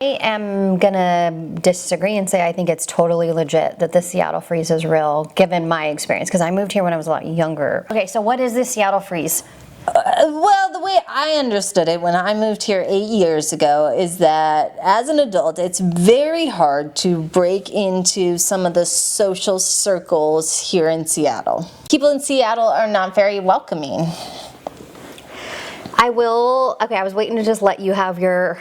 I am gonna disagree and say I think it's totally legit that the Seattle freeze is real, given my experience, because I moved here when I was a lot younger. Okay, so what is the Seattle freeze? Well, the way I understood it when I moved here 8 years ago is that as an adult, it's very hard to break into some of the social circles here in Seattle. People in Seattle are not very welcoming. I was waiting to just let you have your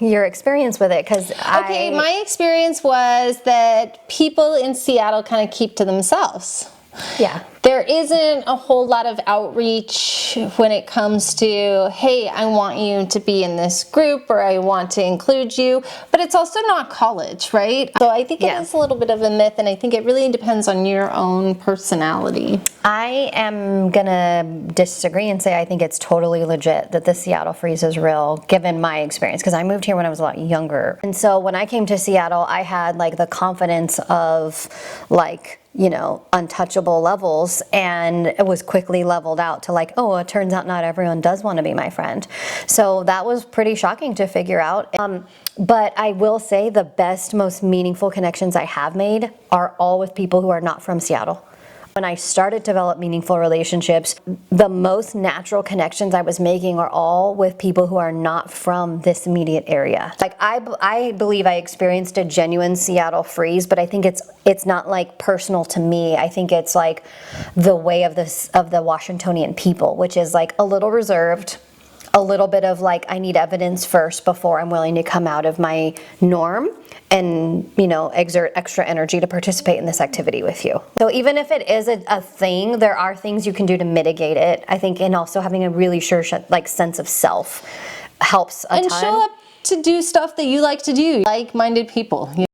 experience with it, because Okay, my experience was that people in Seattle kind of keep to themselves. Yeah. There isn't a whole lot of outreach when it comes to, hey, I want you to be in this group, or I want to include you, but it's also not college, right? So I think it is a little bit of a myth, and I think it really depends on your own personality. I am gonna disagree and say I think it's totally legit that the Seattle freeze is real, given my experience, because I moved here when I was a lot younger. And so when I came to Seattle, I had like the confidence of untouchable levels, and it was quickly leveled out to like, oh, it turns out not everyone does want to be my friend. So that was pretty shocking to figure out. But I will say the best, most meaningful connections I have made are all with people who are not from Seattle. When I started to develop meaningful relationships, the most natural connections I was making are all with people who are not from this immediate area. Like I believe I experienced a genuine Seattle freeze, but I think it's not like personal to me. I think it's like the way of the Washingtonian people, which is like a little reserved, a little bit of like, I need evidence first before I'm willing to come out of my norm and, exert extra energy to participate in this activity with you. So even if it is a thing, there are things you can do to mitigate it, I think, and also having a really sure sense of self helps a ton. And show up to do stuff that you like to do, like-minded people.